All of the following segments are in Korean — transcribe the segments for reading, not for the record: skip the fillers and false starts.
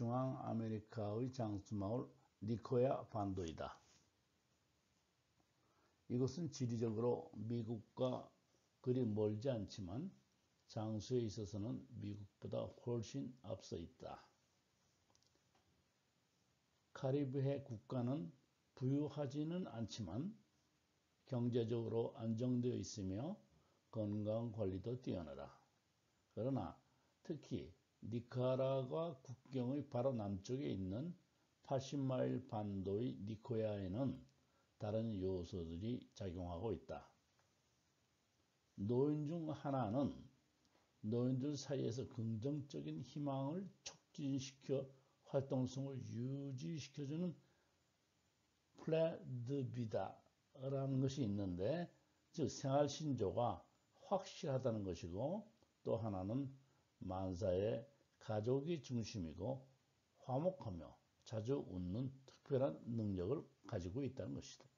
중앙 아메리카의 장수마을 니코야 반도이다. 이곳은 지리적으로 미국과 그리 멀지 않지만 장수에 있어서는 미국보다 훨씬 앞서 있다. 카리브해 국가는 부유하지는 않지만 경제적으로 안정되어 있으며 건강관리도 뛰어나다. 그러나 특히 니카라과 국경의 바로 남쪽에 있는 80마일 반도의 니코야에는 다른 요소들이 작용하고 있다. 노인 중 하나는 노인들 사이에서 긍정적인 희망을 촉진시켜 활동성을 유지시켜주는 플레드비다라는 것이 있는데, 즉 생활신조가 확실하다는 것이고, 또 하나는 만사에 가족이 중심이고 화목하며 자주 웃는 특별한 능력을 가지고 있다는 것이다.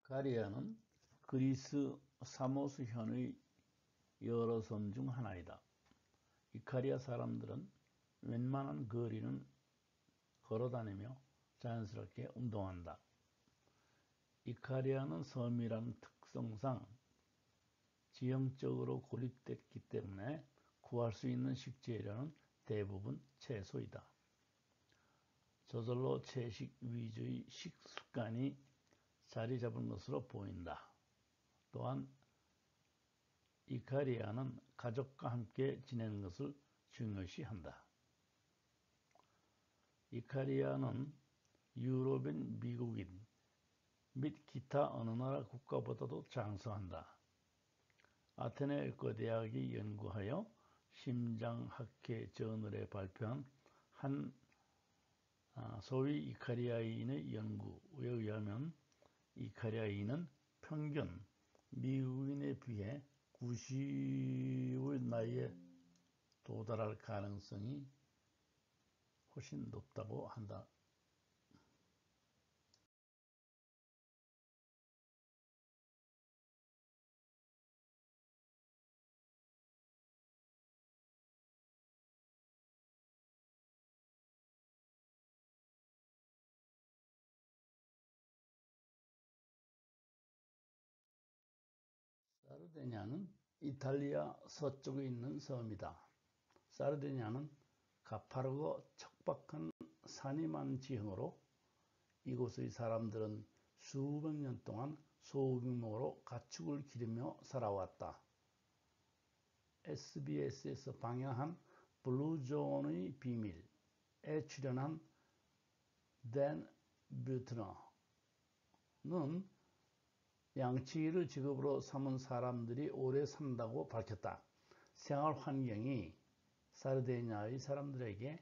이카리아는 그리스 사모스현의 여러 섬 중 하나이다. 이카리아 사람들은 웬만한 거리는 걸어다니며 자연스럽게 운동한다. 이카리아는 섬이라는 특성상 지형적으로 고립됐기 때문에 구할 수 있는 식재료는 대부분 채소이다. 저절로 채식 위주의 식습관이 자리 잡은 것으로 보인다. 또한 이카리아는 가족과 함께 지내는 것을 중요시한다. 이카리아는 유럽인, 미국인 및 기타 어느 나라 국가보다도 장수한다. 아테네 의과대학이 연구하여 심장학회 저널에 발표한 한 소위 이카리아인의 연구에 의하면 이카리아인은 평균 미국인에 비해 90의 나이에 도달할 가능성이 훨씬 높다고 한다. 사르데냐는 이탈리아 서쪽에 있는 섬이다. 사르데냐는 가파르고 척박한 산이 많은 지형으로 이곳의 사람들은 수백 년 동안 소규모로 가축을 기르며 살아왔다. SBS에서 방영한 블루존의 비밀에 출연한 댄 뷰트너는 양치기를 직업으로 삼은 사람들이 오래 산다고 밝혔다. 생활 환경이 사르디니아의 사람들에게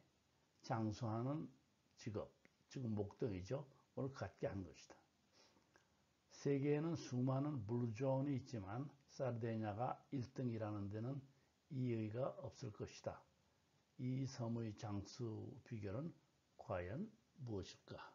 장수하는 직업, 즉 목적이죠. 를 갖게 한 것이다. 세계에는 수많은 블루존이 있지만 사르디니아가 1등이라는 데는 이의가 없을 것이다. 이 섬의 장수 비결은 과연 무엇일까?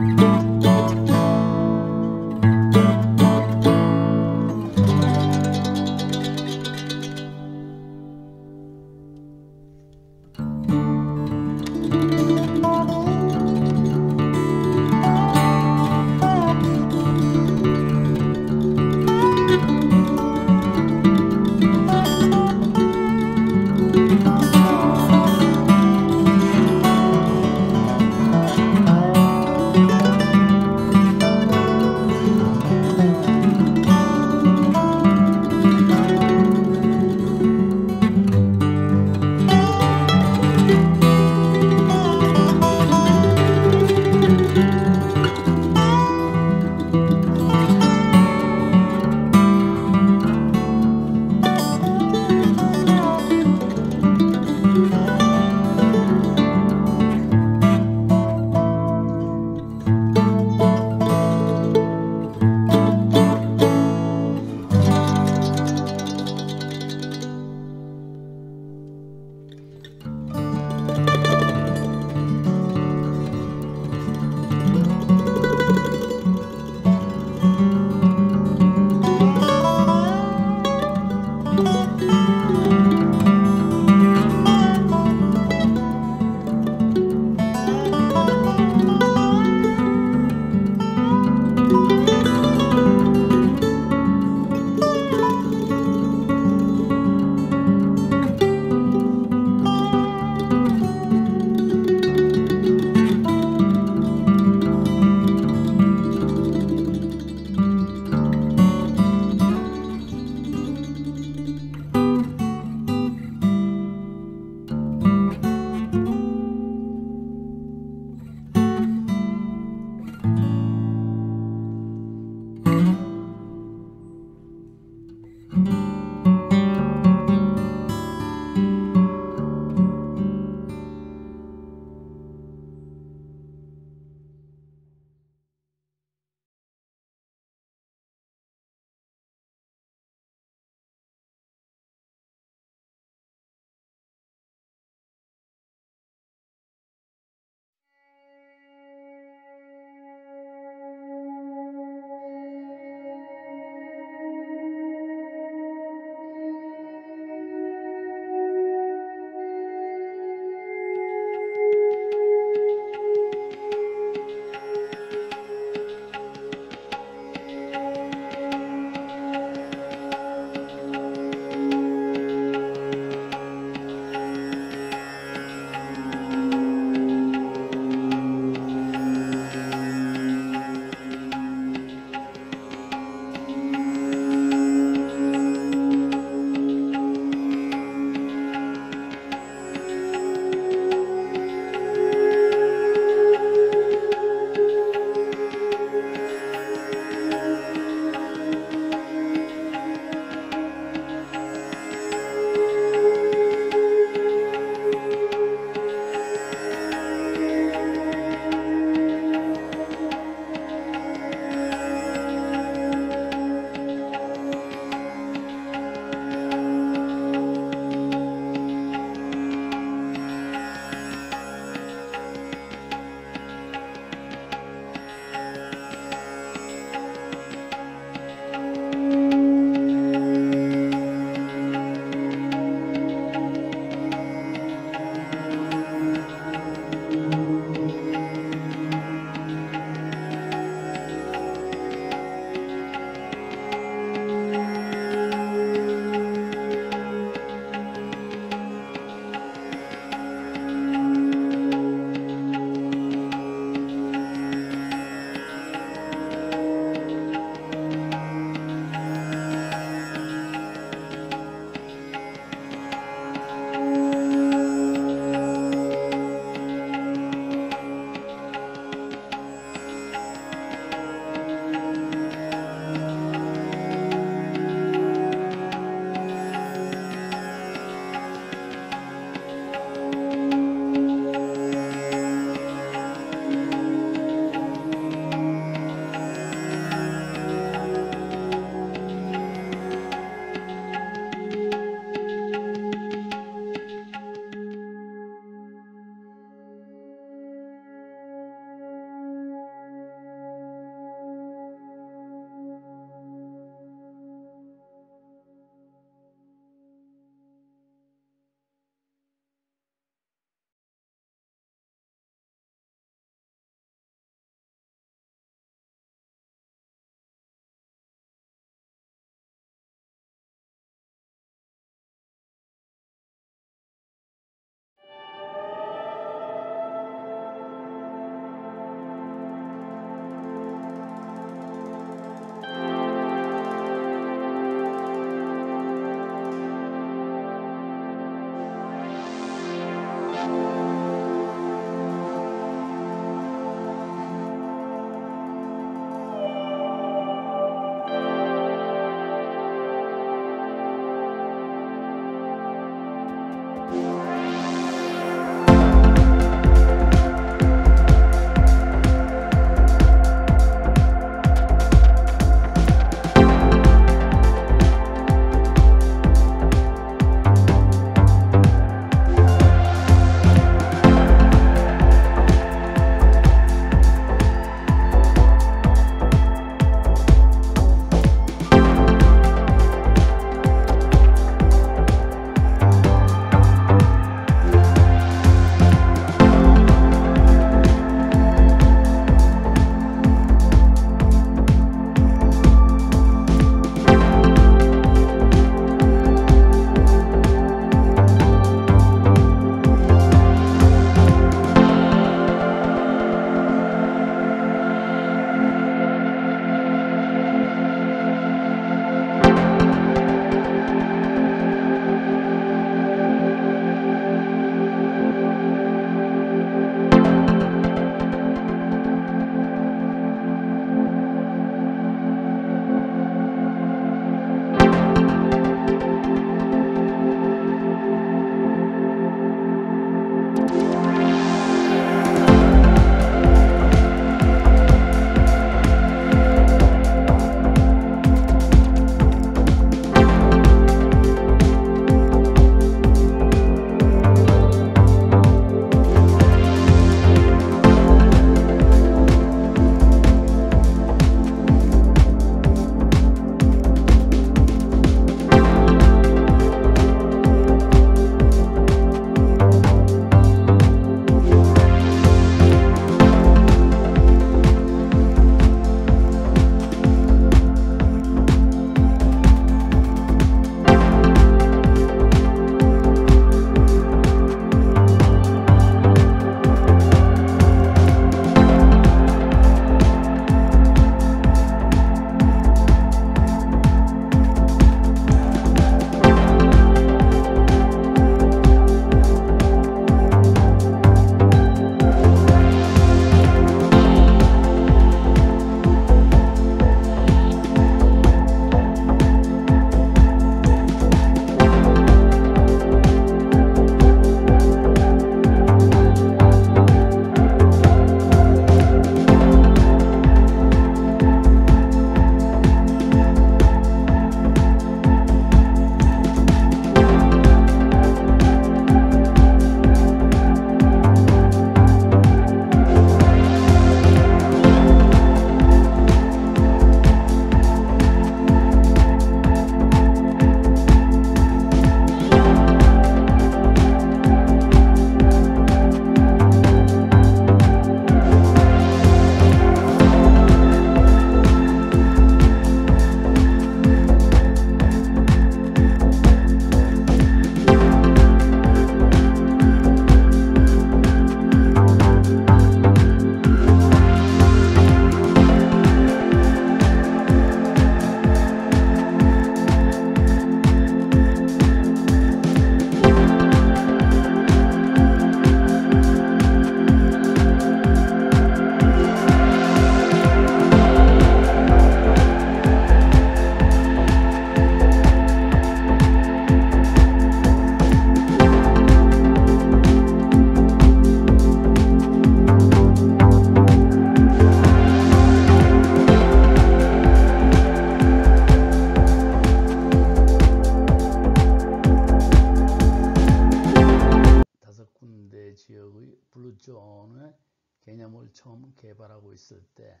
개념을 처음 개발하고 있을 때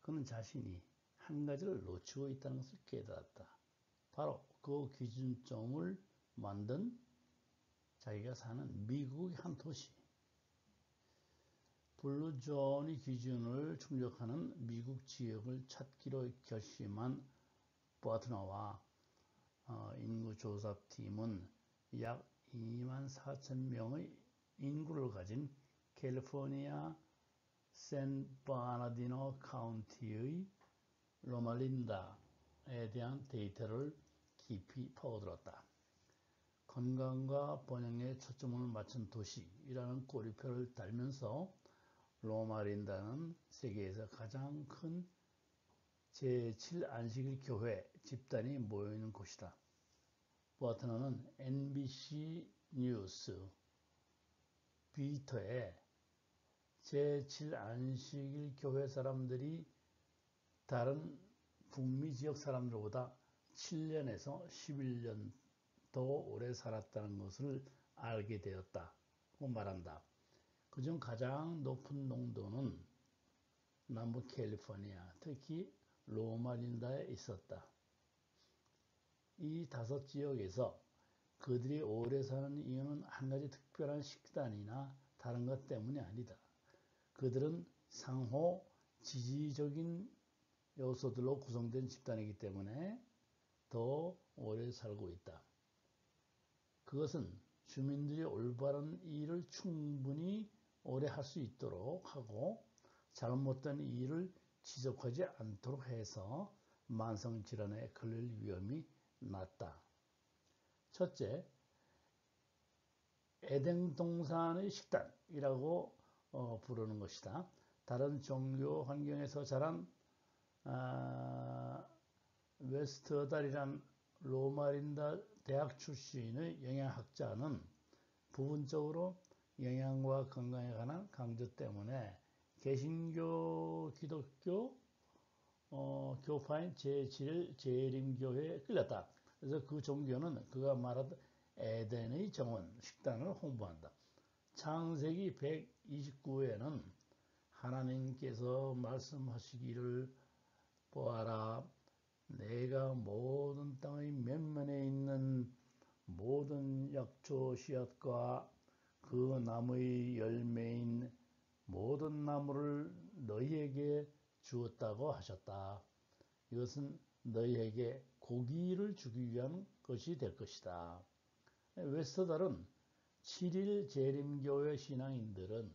그는 자신이 한 가지를 놓치고 있다는 것을 깨달았다. 바로 그 기준점을 만든 자기가 사는 미국의 한 도시. 블루존의 기준을 충족하는 미국 지역을 찾기로 결심한 버트너와 인구조사팀은 약 24,000명의 인구를 가진 캘리포니아 샌버나디노 카운티의 로말린다에 대한 데이터를 깊이 파고들었다. 건강과 번영에 초점을 맞춘 도시이라는 꼬리표를 달면서 로말린다는 세계에서 가장 큰 제7안식일 교회 집단이 모여있는 곳이다. 버트너는 NBC 뉴스 비터에 제7안식일 교회 사람들이 다른 북미 지역 사람들보다 7년에서 11년 더 오래 살았다는 것을 알게 되었다고 말한다. 그중 가장 높은 농도는 남부 캘리포니아, 특히 로말린다에 있었다. 이 5지역에서 그들이 오래 사는 이유는 한 가지 특별한 식단이나 다른 것 때문이 아니다. 그들은 상호 지지적인 요소들로 구성된 집단이기 때문에 더 오래 살고 있다. 그것은 주민들이 올바른 일을 충분히 오래 할 수 있도록 하고 잘못된 일을 지속하지 않도록 해서 만성질환에 걸릴 위험이 낮다. 첫째, 에덴 동산의 식단이라고 부르는 것이다. 다른 종교 환경에서 자란 웨스터달이란 로말린다 대학 출신의 영양학자는 부분적으로 영양과 건강에 관한 강조 때문에 개신교 기독교 교파인 제7일 재림교회에 끌렸다. 그래서 그 종교는 그가 말하던 에덴의 정원 식단을 홍보한다. 창세기 129회에는 하나님께서 말씀하시기를 보아라, 내가 모든 땅의 면면에 있는 모든 약초 씨앗과 그 나무의 열매인 모든 나무를 너희에게 주었다고 하셨다. 이것은 너희에게 고기를 주기 위한 것이 될 것이다. 웨스터달은 7일 재림교회 신앙인들은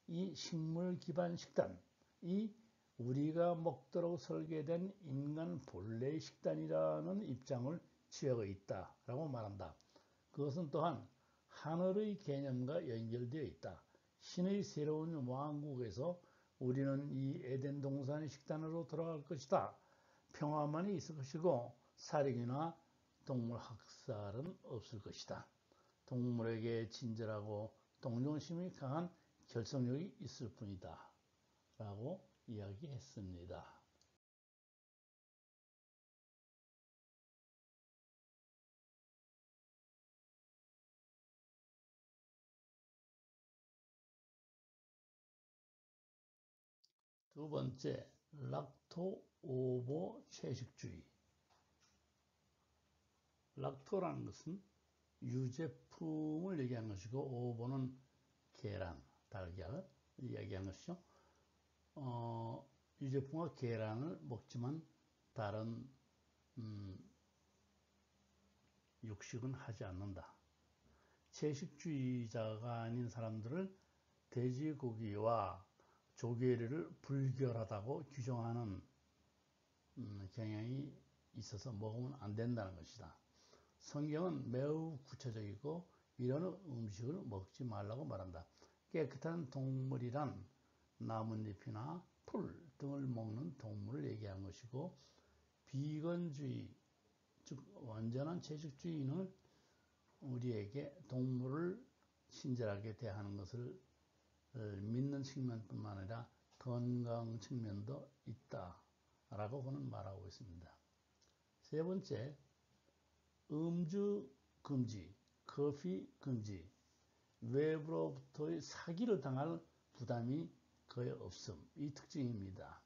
이 식물 기반 식단이 우리가 먹도록 설계된 인간 본래의 식단이라는 입장을 취하고 있다라고 말한다. 그것은 또한 하늘의 개념과 연결되어 있다. 신의 새로운 왕국에서 우리는 이 에덴 동산의 식단으로 돌아갈 것이다. 평화만이 있을 것이고 살인이나 동물 학살은 없을 것이다. 동물에게 친절하고 동정심이 강한 결속력이 있을 뿐이다. 라고 이야기했습니다. 두 번째, 락토 오보 채식주의. 락토라는 것은 유제품을 얘기하는 것이고 오보는 계란, 달걀을 이야기하는 것이죠. 유제품과 계란을 먹지만 다른 육식은 하지 않는다. 채식주의자가 아닌 사람들을 돼지고기와 조개를 불결하다고 규정하는 경향이 있어서 먹으면 안 된다는 것이다. 성경은 매우 구체적이고 이런 음식을 먹지 말라고 말한다. 깨끗한 동물이란 나뭇잎이나 풀 등을 먹는 동물을 얘기하는 것이고, 비건주의, 즉 완전한 채식주의는 우리에게 동물을 친절하게 대하는 것을 믿는 측면뿐만 아니라 건강 측면도 있다라고 그는 말하고 있습니다. 세 번째, 음주 금지, 커피 금지. 외부로부터의 사기를 당할 부담이 거의 없음. 이 특징입니다.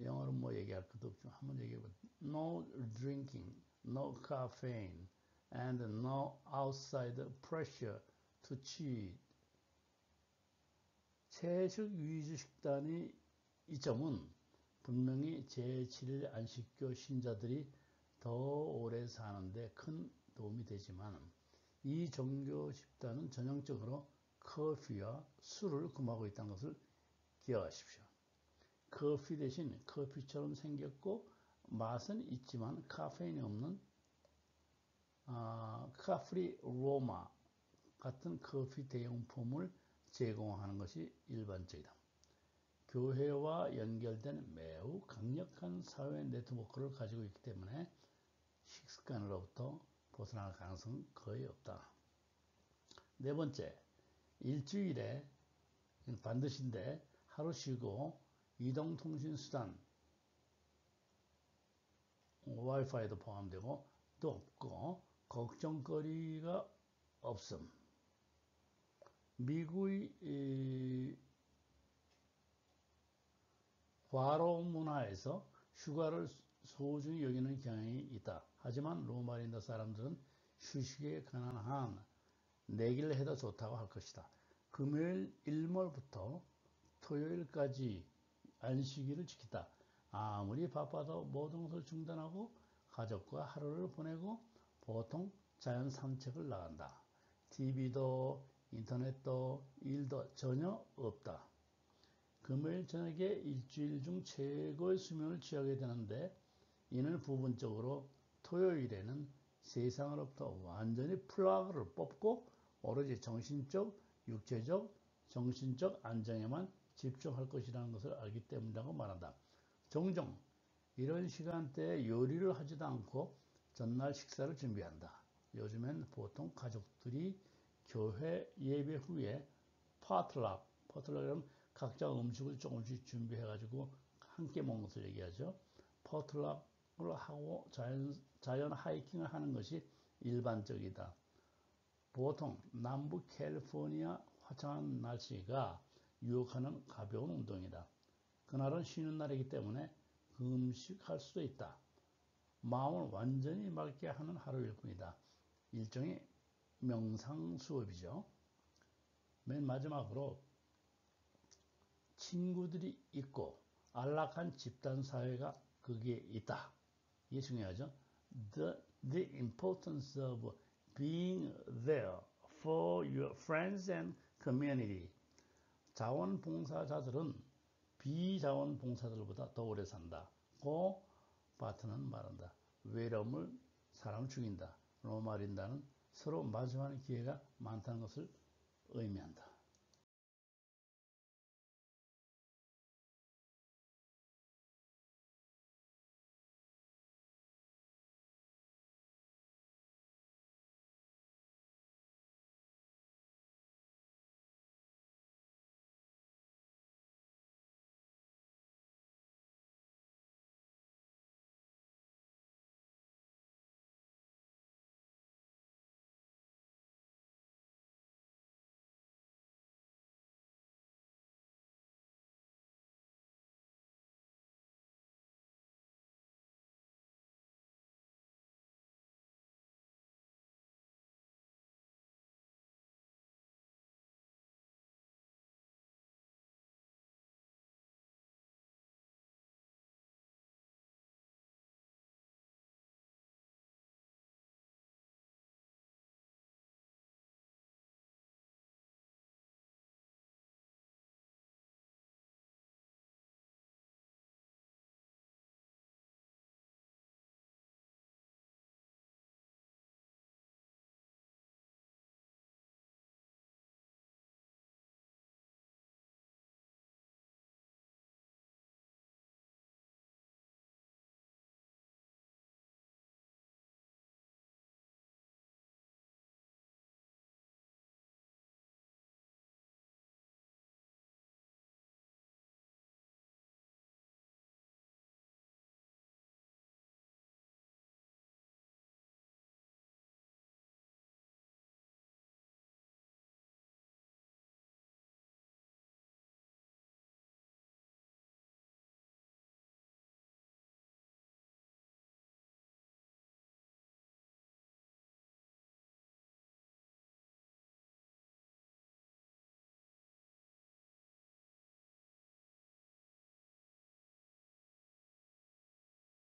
영어로 뭐 얘기할 것도 없지만 한번 얘기해봐. No drinking, no caffeine, and no outside pressure to cheat. 채식 위주 식단의 이점은 분명히 제7일 안식교 신자들이 더 오래 사는데 큰 도움이 되지만 이 종교 집단은 전형적으로 커피와 술을 금하고 있다는 것을 기억하십시오. 커피 대신 커피처럼 생겼고 맛은 있지만 카페인이 없는 카프리 로마 같은 커피 대용품을 제공하는 것이 일반적이다. 교회와 연결된 매우 강력한 사회 네트워크를 가지고 있기 때문에 식습관으로부터 벗어날 가능성은 거의 없다. 네 번째, 일주일에 반드시인데 하루 쉬고 이동통신수단 와이파이도 포함되고 또 없고 걱정거리가 없음. 미국의 과로 문화에서 휴가를 소중히 여기는 경향이 있다. 하지만 로마린다 사람들은 휴식에 관한 한 내기를 해도 좋다고 할 것이다. 금요일 일몰부터 토요일까지 안식일을 지키다. 아무리 바빠도 모든 것을 중단하고 가족과 하루를 보내고 보통 자연 산책을 나간다. TV도 인터넷도 일도 전혀 없다. 금요일 저녁에 일주일 중 최고의 수면을 취하게 되는데 이는 부분적으로 토요일에는 세상으로부터 완전히 플러그를 뽑고 오로지 정신적, 육체적, 정신적 안정에만 집중할 것이라는 것을 알기 때문이라고 말한다. 종종 이런 시간대에 요리를 하지도 않고 전날 식사를 준비한다. 요즘엔 보통 가족들이 교회 예배 후에 포틀락이라면 각자 음식을 조금씩 준비해가지고 함께 먹는 것을 얘기하죠. 포틀락을 하고 자연 하이킹을 하는 것이 일반적이다. 보통 남부 캘리포니아 화창한 날씨가 유혹하는 가벼운 운동이다. 그날은 쉬는 날이기 때문에 금식할 수도 있다. 마음을 완전히 맑게 하는 하루일 뿐이다. 일종의 명상 수업이죠. 맨 마지막으로 친구들이 있고 안락한 집단 사회가 거기에 있다. 이게 중요하죠. The importance of being there for your friends and community. 자원봉사자들은 비자원봉사자들보다 더 오래 산다. 고 바트는 말한다. 외로움을 사람 죽인다. 로마린다는 서로 마주하는 기회가 많다는 것을 의미한다.